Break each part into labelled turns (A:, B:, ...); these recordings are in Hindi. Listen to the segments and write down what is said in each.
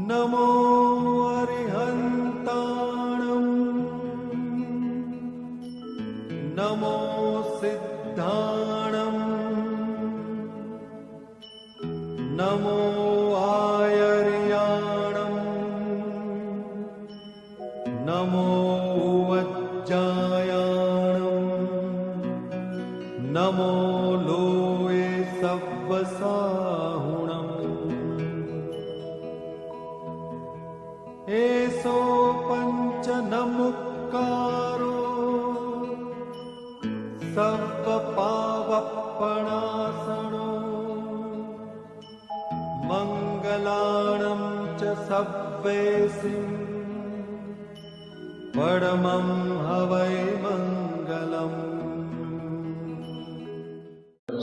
A: नमो अरिहन्ताणं नमो सिद्धाणं नमो आयर्याणं नमो वज्जायाणं नमो लोये सव्वसाहुणम् एसो पंच नमुक्कारो सर्वपावपणासनो मंगलाणं च सव्वेसिं परमं हवै मंगलम्।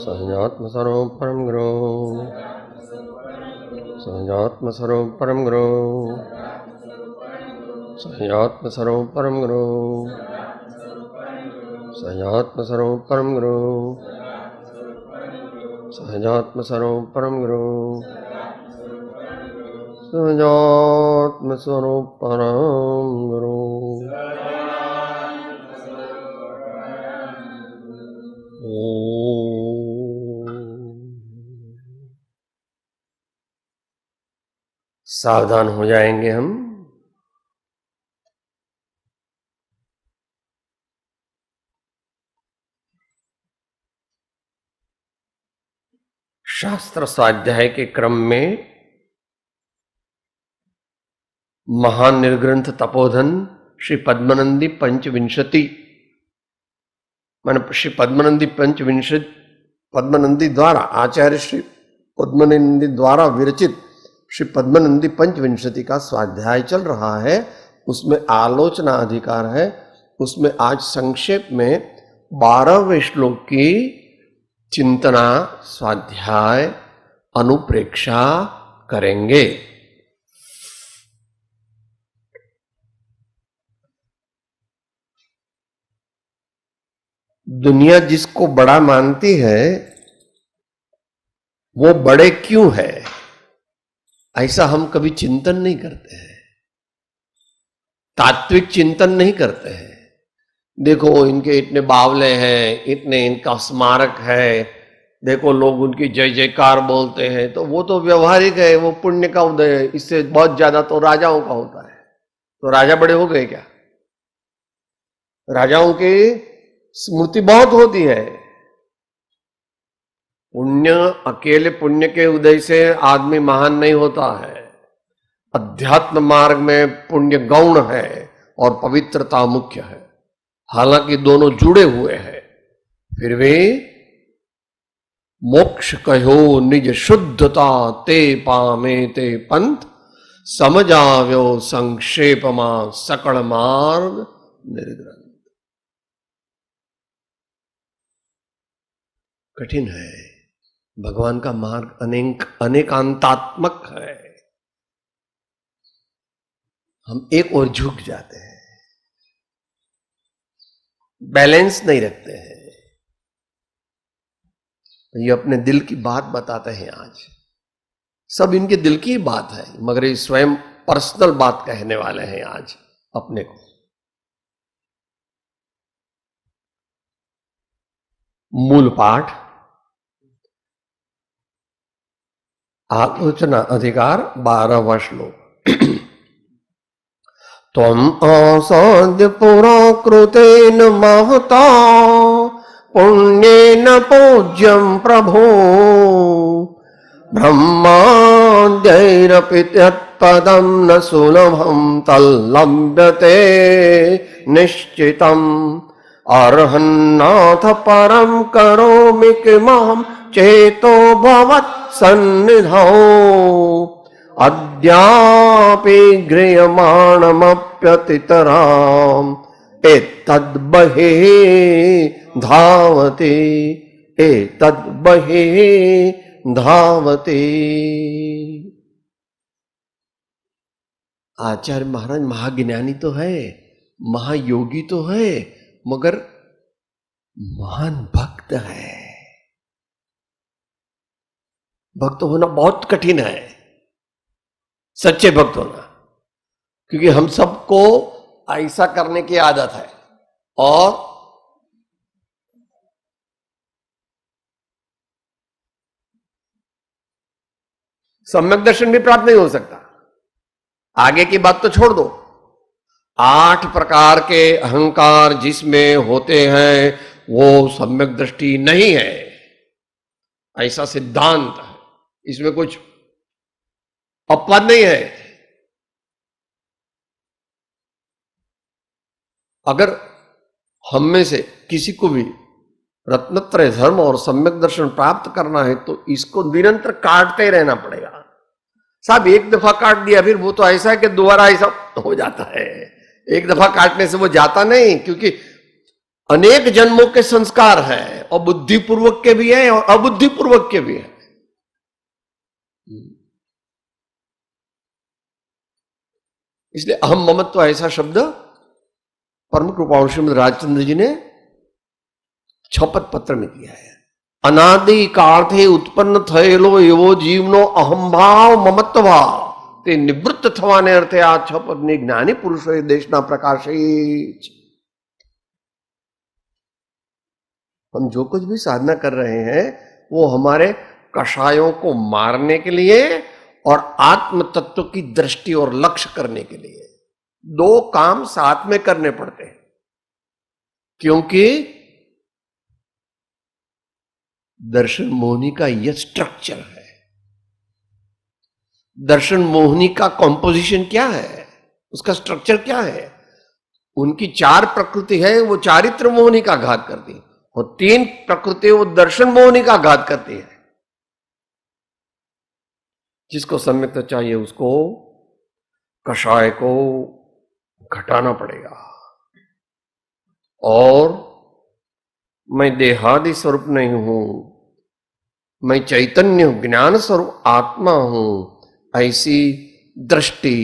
B: सहजात्मस्वरूप परम गुरु, सहजात्मस्वरूप परम गुरु, सहजात्मस्वरूप परम गुरु, सहजात्मस्वरूप परम गुरु, सहजात्मस्वरूप परम गुरु, सहजात्मस्वरूप परम गुरु। सावधान हो जाएंगे हम। शास्त्र स्वाध्याय के क्रम में महान निर्ग्रंथ तपोधन श्री पद्मनंदी पंचविंशति मान श्री पद्मनंदी पंचविंशति पद्मनंदी द्वारा आचार्य श्री पद्मनंदी द्वारा विरचित श्री पद्मनंदी पंचविंशति का स्वाध्याय चल रहा है। उसमें आलोचना अधिकार है। उसमें आज संक्षेप में 12वें श्लोक की चिंतना स्वाध्याय अनुप्रेक्षा करेंगे। दुनिया जिसको बड़ा मानती है वो बड़े क्यों है, ऐसा हम कभी चिंतन नहीं करते हैं, तात्विक चिंतन नहीं करते हैं। देखो इनके इतने बावले हैं, इतने इनका स्मारक है, देखो लोग उनकी जय जयकार बोलते हैं, तो वो तो व्यवहारिक है, वो पुण्य का उदय है। इससे बहुत ज्यादा तो राजाओं का होता है। तो राजा बड़े हो गए क्या? राजाओं की स्मृति बहुत होती है। पुण्य अकेले पुण्य के उदय से आदमी महान नहीं होता है। अध्यात्म मार्ग में पुण्य गौण है और पवित्रता मुख्य है। हालांकि दोनों जुड़े हुए हैं, फिर भी मोक्ष कहो निज शुद्धता ते पामे ते पंथ समझाव्यो संक्षेपमा सकल मार्ग निर्ग्रंथ। कठिन है। भगवान का मार्ग अनेकांतात्मक है। हम एक ओर झुक जाते हैं, बैलेंस नहीं रखते हैं। ये अपने दिल की बात बताते हैं। आज सब इनके दिल की बात है, मगर ये स्वयं पर्सनल बात कहने वाले हैं आज अपने को। मूल पाठ आलोचना अधिकार 12वां श्लोक। त्वं आसाद्य पुरा कृतेन महता पुण्येन पूज्यं प्रभो ब्रह्माद्यैरपि यत्पदं न सुलभं तल्लभ्यते निश्चितम् अर्हन्नाथ परं करोमि किमहं चेतो भवत्सन्निधौ अद्यापि गृह्यमाणमप्यतितराम् एतद्बहिः धावति एतद्बहिः धावति। आचार्य महाराज महाज्ञानी तो है, महायोगी तो है, मगर महान भक्त है। भक्त होना बहुत कठिन है। सच्चे भक्त होना, क्योंकि हम सबको ऐसा करने की आदत है और सम्यक दर्शन भी प्राप्त नहीं हो सकता। आगे की बात तो छोड़ दो, 8 प्रकार के अहंकार जिसमें होते हैं वो सम्यक दृष्टि नहीं है, ऐसा सिद्धांत है, इसमें कुछ अपवाद नहीं है। अगर हम में से किसी को भी रत्नत्रय धर्म और सम्यक दर्शन प्राप्त करना है तो इसको निरंतर काटते रहना पड़ेगा। साहब एक दफा काट दिया फिर वो तो ऐसा है कि दोबारा ऐसा हो जाता है। एक दफा काटने से वो जाता नहीं, क्योंकि अनेक जन्मों के संस्कार हैं और बुद्धिपूर्वक के भी हैं और अबुद्धिपूर्वक के भी हैं। इसलिए अहम ममत्व ऐसा शब्द परम कृपाणु श्रीमद राजचंद्र जी ने शपथ पत्र में किया है। अनादि कालથી ઉત્પન્ન થયેલો એવો જીવનો અહંભાવ મમત્વ ભાવ તે નિવૃત્ત થવાને અર્થે આ શપથની જ્ઞાની પુરુષોએ દેશના પ્રકાશી છે। हम जो कुछ भी साधना कर रहे हैं वो हमारे कषायों को मारने के लिए और आत्म तत्व की दृष्टि और लक्ष्य करने के लिए। 2 काम साथ में करने पड़ते हैं, क्योंकि दर्शन मोहिनी का यह स्ट्रक्चर है। दर्शन मोहिनी का कॉम्पोजिशन क्या है, उसका स्ट्रक्चर क्या है? उनकी 4 प्रकृति है, वो चारित्र मोहिनी का घात करती है, और 3 प्रकृति वो दर्शन मोहिनी का घात करती है। जिसको सम्यक चाहिए उसको कषाय को घटाना पड़ेगा। और मैं देहादि स्वरूप नहीं हूं, मैं चैतन्य ज्ञान स्वरूप आत्मा हूं, ऐसी दृष्टि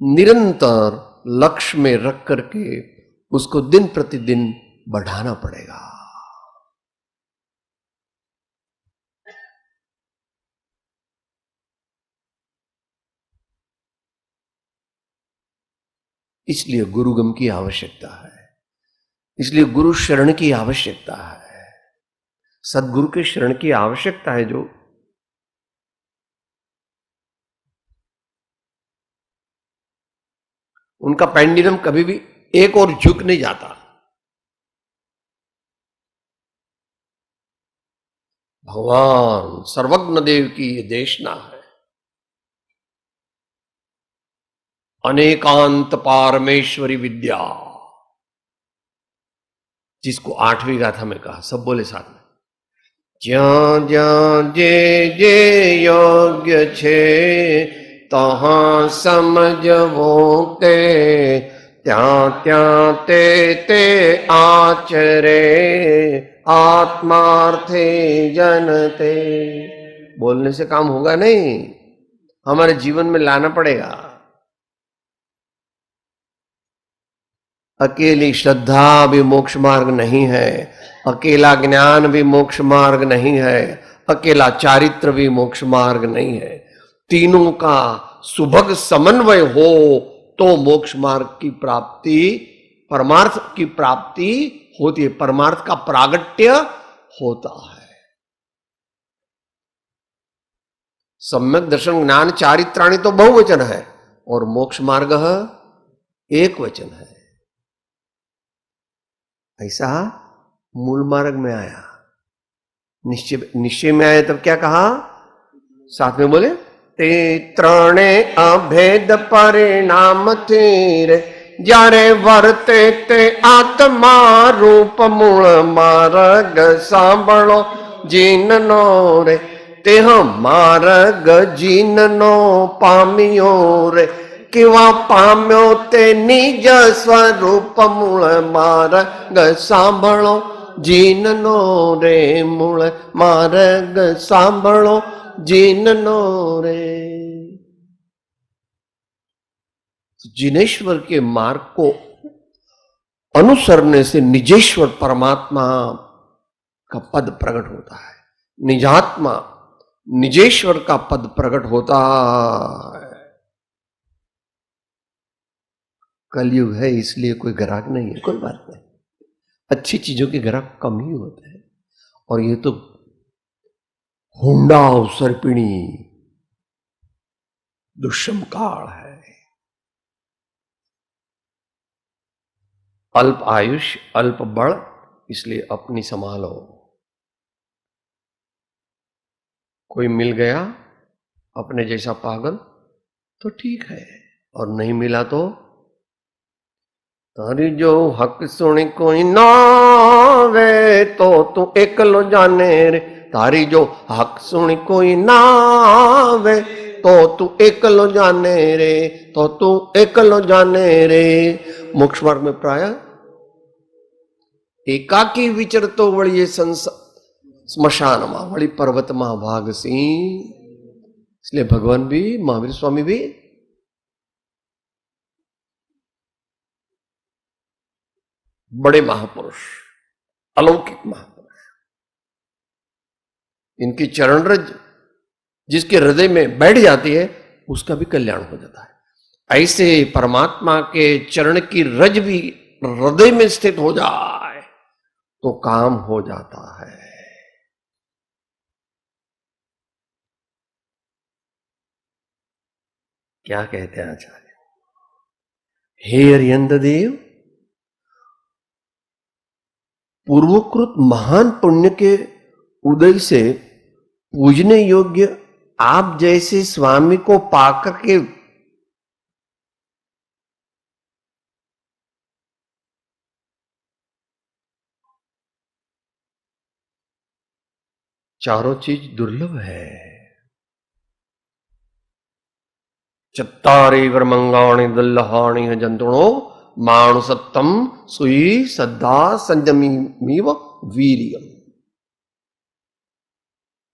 B: निरंतर लक्ष्य में रख करके उसको दिन प्रतिदिन बढ़ाना पड़ेगा। इसलिए गुरुगम की आवश्यकता है, इसलिए गुरु शरण की आवश्यकता है, सदगुरु के शरण की आवश्यकता है। जो उनका पेंडुलम कभी भी एक और झुक नहीं जाता। भगवान सर्वज्ञ देव की ये देशना है। अनेकांत पारमेश्वरी विद्या, जिसको 8वीं गाथा में कहा, सब बोले साथ में, ज्यां ज्यां जे जे योग्य छे तहां समझवो ते, त्यां त्यां ते ते आचरे आत्मार्थे जनते। बोलने से काम होगा नहीं, हमारे जीवन में लाना पड़ेगा। अकेली श्रद्धा भी मोक्ष मार्ग नहीं है, अकेला ज्ञान भी मोक्ष मार्ग नहीं है, अकेला चारित्र भी मोक्ष मार्ग नहीं है। तीनों का सुभग समन्वय हो तो मोक्ष मार्ग की प्राप्ति, परमार्थ की प्राप्ति होती है, परमार्थ का प्रागट्य होता है। सम्यक दर्शन ज्ञान चारित्राणि तो बहुवचन है और मोक्ष मार्ग एक वचन है। ऐसा मूल मार्ग में आया, निश्चय में आया तब क्या कहा, साथ में बोले, ते त्रणे अभेद परिणाम थीरे, जारे वर्ते ते आत्मा रूप मूल मार्ग सांभळो जीननो रे, ते मार्ग जीननो पामियो रे, किंवा पाम्यो ते निज स्वरूप मूल मार्ग सांभळो जीननो रे, मूल मार्ग सांभळो जीननो रे। जिनेश्वर के मार्ग को अनुसरने से निजेश्वर परमात्मा का पद प्रकट होता है, निजात्मा निजेश्वर का पद प्रकट होता है। कलयुग है इसलिए कोई ग्राहक नहीं है, कोई बात नहीं, अच्छी चीजों के ग्राहक कम ही होते हैं। और ये तो हुंडा सर्पिणी दुष्म काल है। अल्प आयुष अल्प बल, इसलिए अपनी संभालो। कोई मिल गया अपने जैसा पागल तो ठीक है, और नहीं मिला तो तारी जो हक सुनी कोई ना वे तो तू एकलो जाने रे। तारी जो हक सुनी कोई ना वे तो तू एकलो जाने रे, तो तू एकलो जाने रे। मोक्ष मार्ग में प्राय एकाकी विचरतो वळिए स्मशान में वળી पर्वत में भागसी। इसलिए भगवान भी, महावीर स्वामी भी बड़े महापुरुष, अलौकिक महापुरुष, इनकी चरण रज जिसके हृदय में बैठ जाती है उसका भी कल्याण हो जाता है। ऐसे परमात्मा के चरण की रज भी हृदय में स्थित हो जाए तो काम हो जाता है। क्या कहते हैं आचार्य? हे अरिहंत देव, पूर्वकृत महान पुण्य के उदय से पूजने योग्य आप जैसे स्वामी को पाकर के चारों चीज दुर्लभ है। चत्तारि वर्मंगाणि दुल्लहाणि जंतुणो मानुसत्तम सुई सद्धा संयमीव वीर्यम।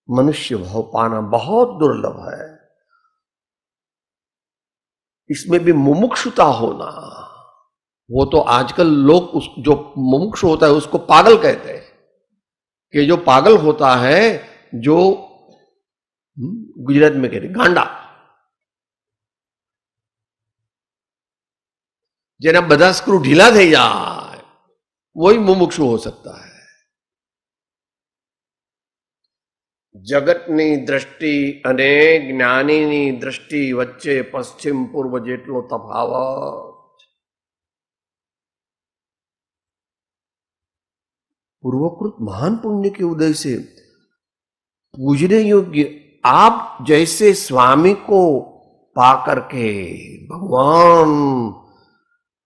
B: मनुष्य भाव पाना बहुत दुर्लभ है। इसमें भी मुमुक्षुता होना, वो तो आजकल लोग उस जो मुमुक्षु होता है उसको पागल कहते हैं, कि जो पागल होता है, जो गुजरात में कहते गांडा, जेना बधा स्क्रू ढीला થઈ જાય वही मुमुक्षु हो सकता है। जगतनी दृष्टि अने ज्ञानीनी दृष्टि वच्चे पश्चिम पूर्व जेटलो तफावत। पूर्वकृत महान पुण्य के उदय से पूजने योग्य आप जैसे स्वामी को पाकर के, भगवान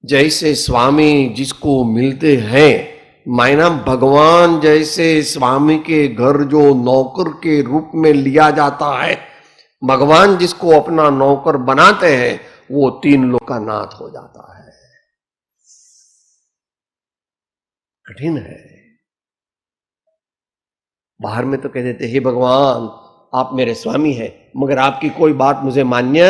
B: जैसे स्वामी जिसको मिलते हैं, मायना भगवान जैसे स्वामी के घर जो नौकर के रूप में लिया जाता है, भगवान जिसको अपना नौकर बनाते हैं, वो तीन लोक का नाथ हो जाता है। कठिन है। बाहर में तो कह देते हे भगवान आप मेरे स्वामी हैं, मगर आपकी कोई बात मुझे मान्य।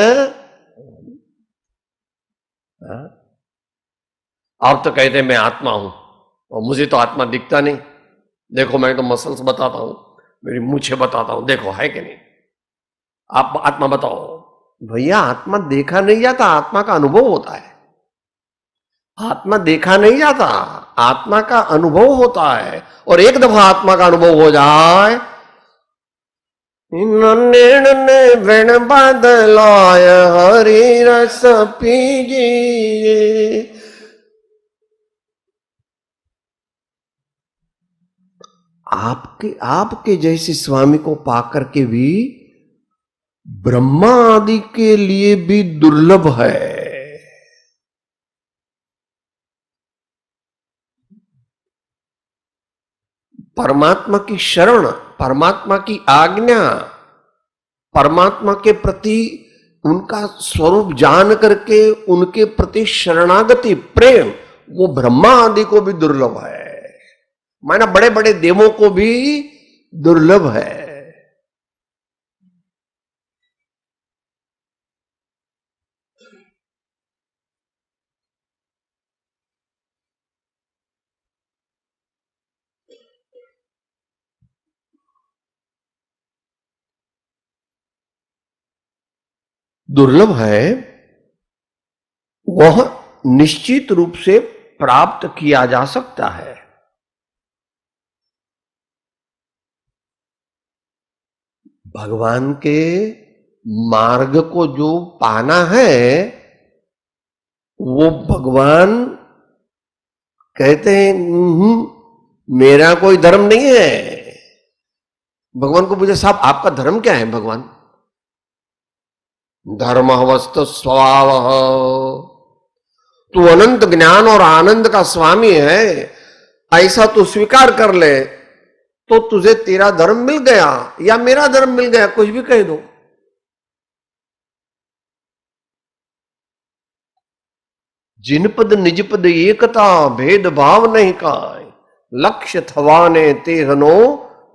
B: आप तो कहते मैं आत्मा हूं और मुझे तो आत्मा दिखता नहीं। देखो मैं तो मसल्स बताता हूं, मेरी मूछें बताता हूं, देखो है कि नहीं। आप आत्मा बताओ। भैया आत्मा देखा नहीं जाता, आत्मा का अनुभव होता है। आत्मा देखा नहीं जाता, आत्मा का अनुभव होता है। और एक दफा आत्मा का अनुभव हो जाए, ने वेण बदलाय हरि रस पीजिए। आपके जैसे स्वामी को पाकर के भी ब्रह्मा आदि के लिए भी दुर्लभ है। परमात्मा की शरण, परमात्मा की आज्ञा, परमात्मा के प्रति उनका स्वरूप जान करके उनके प्रति शरणागति प्रेम, वो ब्रह्मा आदि को भी दुर्लभ है। माना बड़े बड़े देवों को भी दुर्लभ है। दुर्लभ है वह निश्चित रूप से प्राप्त किया जा सकता है। भगवान के मार्ग को जो पाना है वो भगवान कहते हैं मेरा कोई धर्म नहीं है। भगवान को पूछे साहब आपका धर्म क्या है? भगवान धर्म वस्तु स्वभाव, तू अनंत ज्ञान और आनंद का स्वामी है, ऐसा तू स्वीकार कर ले तो तुझे तेरा धर्म मिल गया या मेरा धर्म मिल गया, कुछ भी कह दो। जिनपद निजपद एकता भेदभाव नहीं काय, लक्ष्य थवाने तेहनो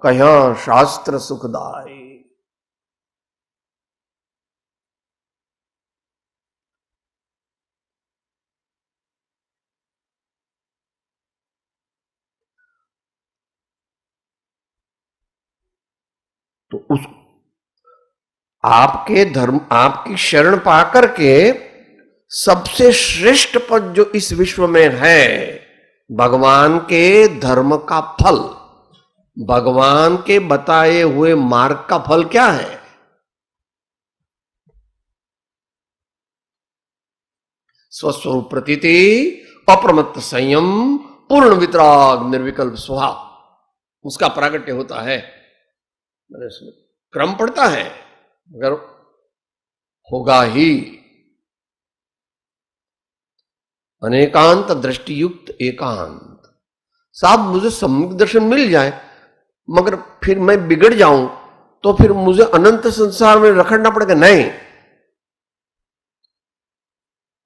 B: कया शास्त्र सुखदाई। तो उस आपके धर्म आपकी शरण पाकर के सबसे श्रेष्ठ पद जो इस विश्व में है, भगवान के धर्म का फल, भगवान के बताए हुए मार्ग का फल क्या है? स्वस्वरूप प्रतीति, अप्रमत्त संयम, पूर्ण वितराग, निर्विकल्प स्वभाव, उसका प्रागट्य होता है। क्रम पड़ता है मगर होगा ही। अनेकांत दृष्टि युक्त एकांत। साहब मुझे सम्यक दर्शन मिल जाए मगर फिर मैं बिगड़ जाऊं तो फिर मुझे अनंत संसार में रखड़ना पड़ेगा। नहीं,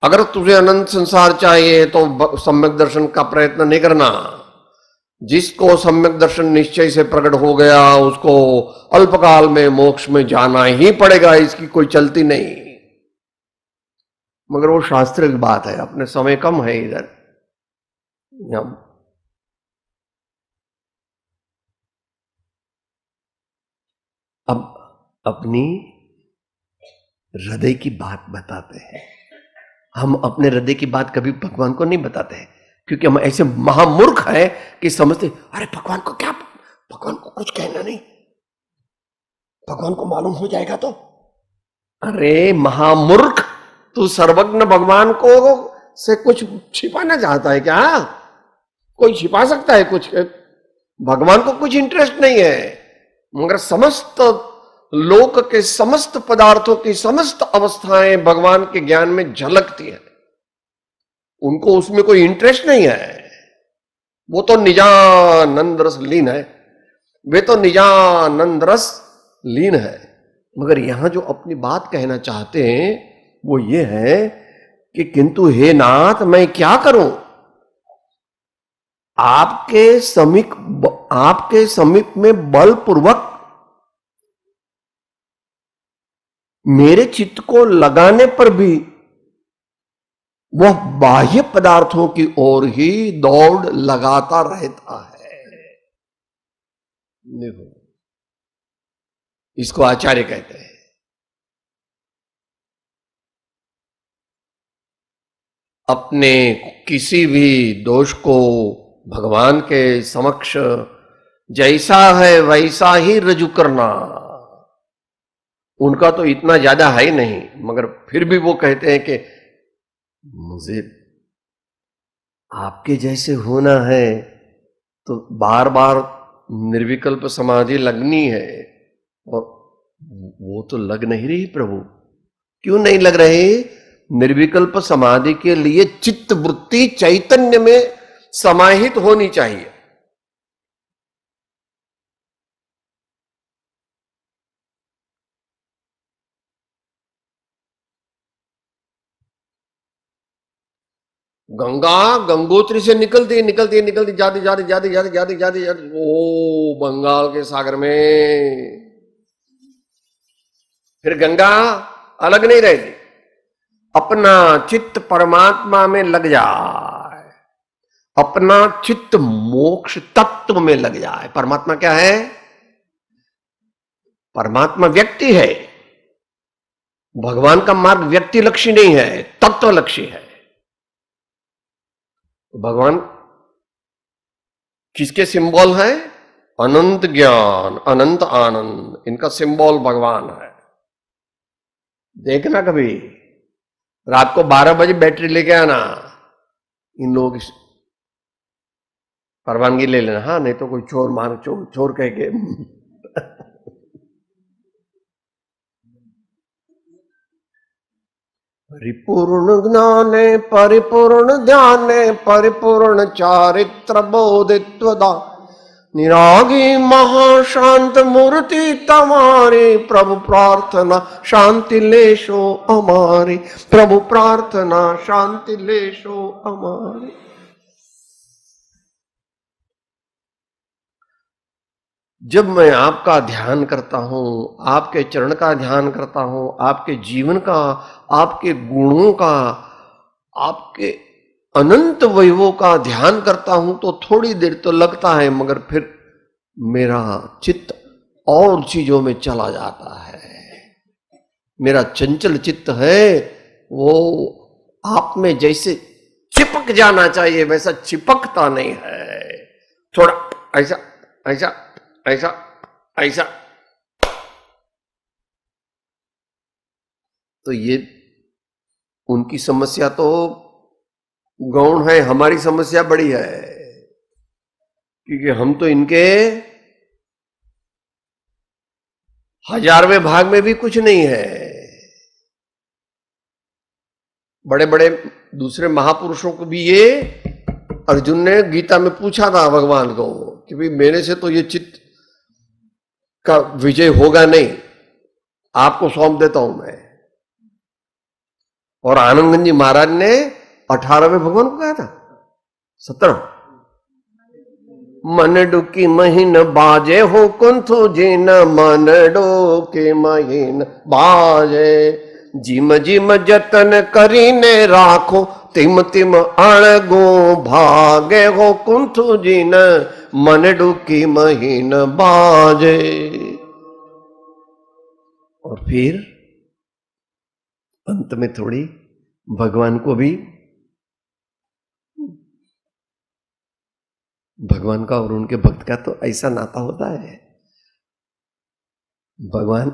B: अगर तुझे अनंत संसार चाहिए तो सम्यक दर्शन का प्रयत्न नहीं करना। जिसको सम्यक दर्शन निश्चय से प्रकट हो गया उसको अल्पकाल में मोक्ष में जाना ही पड़ेगा, इसकी कोई चलती नहीं। मगर वो शास्त्र की बात है, अपने समय कम है इधर। अब अपनी हृदय की बात बताते हैं। हम अपने हृदय की बात कभी भगवान को नहीं बताते हैं क्योंकि हम ऐसे महामूर्ख हैं कि समझते अरे भगवान को क्या, भगवान को कुछ कहना नहीं, भगवान को मालूम हो जाएगा तो। अरे महामूर्ख, तू सर्वज्ञ भगवान को से कुछ छिपाना चाहता है क्या? कोई छिपा सकता है कुछ? भगवान को कुछ इंटरेस्ट नहीं है, मगर समस्त लोक के समस्त पदार्थों की समस्त अवस्थाएं भगवान के ज्ञान में झलकती है। उनको उसमें कोई इंटरेस्ट नहीं है। वो तो निजानंद रस लीन है, वे तो निजानंद रस लीन है। मगर यहां जो अपनी बात कहना चाहते हैं वो ये है कि किंतु हे नाथ मैं क्या करूं? आपके समीप में बलपूर्वक मेरे चित्त को लगाने पर भी वह बाह्य पदार्थों की ओर ही दौड़ लगाता रहता है। देखो, इसको आचार्य कहते हैं। अपने किसी भी दोष को भगवान के समक्ष जैसा है वैसा ही रजू करना। उनका तो इतना ज्यादा है ही नहीं, मगर फिर भी वो कहते हैं कि मुझे आपके जैसे होना है तो बार बार निर्विकल्प समाधि लगनी है, और वो तो लग नहीं रही प्रभु। क्यों नहीं लग रही? निर्विकल्प समाधि के लिए चित्त वृत्ति चैतन्य में समाहित होनी चाहिए। गंगा गंगोत्री से निकलती निकलती निकलती जाती जाती जाती जाती जाती जाती जाती ओ बंगाल के सागर में। फिर गंगा अलग नहीं रहती, अपना चित्त परमात्मा में लग जाए, अपना चित्त मोक्ष तत्व में लग जाए। परमात्मा क्या है? परमात्मा व्यक्ति है। भगवान का मार्ग व्यक्ति लक्ष्य नहीं है, तत्व लक्ष्य है। तो भगवान किसके सिंबल है? अनंत ज्ञान, अनंत आनंद, इनका सिंबल भगवान है। देखना कभी रात को 12 बजे बैटरी लेके आना, इन लोगों की परवानगी ले लेना। हाँ, नहीं तो कोई चोर कह के परिपूर्ण ज्ञाने परिपूर्ण ध्याने परिपूर्ण चारित्र बोधित्वदा निरागी महाशांत मूर्ति तमारी प्रभु प्रार्थना शांति लेशो हमारी, प्रभु प्रार्थना शांति लेशो हमारी। जब मैं आपका ध्यान करता हूं, आपके चरण का ध्यान करता हूं, आपके जीवन का, आपके गुणों का, आपके अनंत वैभव का ध्यान करता हूं, तो थोड़ी देर तो लगता है, मगर फिर मेरा चित्त और चीजों में चला जाता है। मेरा चंचल चित्त है वो आप में जैसे चिपक जाना चाहिए वैसा चिपकता नहीं है, थोड़ा ऐसा ऐसा ऐसा ऐसा। तो ये उनकी समस्या तो गौण है, हमारी समस्या बड़ी है, क्योंकि हम तो इनके 1000वें भाग में भी कुछ नहीं है। बड़े बड़े दूसरे महापुरुषों को भी ये अर्जुन ने गीता में पूछा था भगवान को कि भाई मेरे से तो ये चित्त का विजय होगा नहीं, आपको सौंप देता हूं मैं। और आनंदगंज जी महाराज ने 18वें भगवान को कहा था, 17 मन डुकी महीन बाजे हो कुंथु जिन मन डोके महीन बाजे जिम जिम जतन करीने राखो तिम तिम अणगो भागे हो कुंथु जिन मन डुकी महीन बाजे। और फिर अंत में थोड़ी भगवान को भी, भगवान का और उनके भक्त का तो ऐसा नाता होता है, भगवान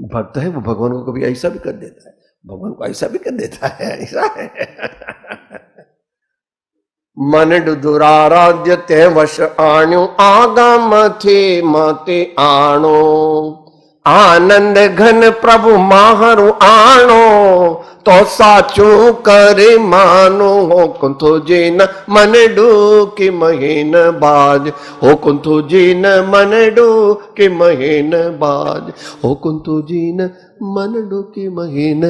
B: भक्त है वो भगवान को कभी ऐसा भी कर देता है, भगवान को ऐसा भी कर देता है, ऐसा है। मन दुराराध्य ते वश आण्यो आगम थे मते आणो आनंद घन प्रभु माहरु आणो तो साचू करे मानो हो कुंथो जिन मन डूकी महीन बाज हो कुंथो जिन मन डूकी महीन बाज हो कुंथो जिन मन डूकी महीन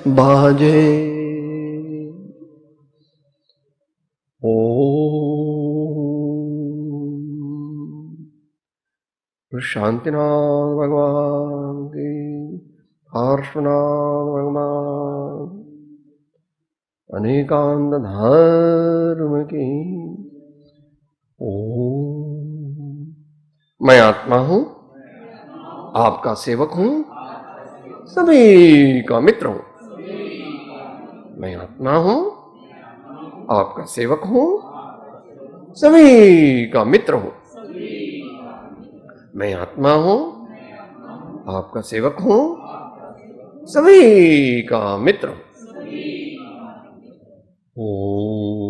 B: बाजे। ओम शांतिनाथ भगवान की, हर्षनाथ भगवान, अनेकांत धर्म की। ओम। मैं आत्मा हूं, आपका सेवक हूं, सभी का मित्र हूं। मैं आत्मा हूं, आपका सेवक हूं, सभी का मित्र हूं। मैं आत्मा हूं, आपका सेवक हूं, सभी का मित्र हूं। ओम।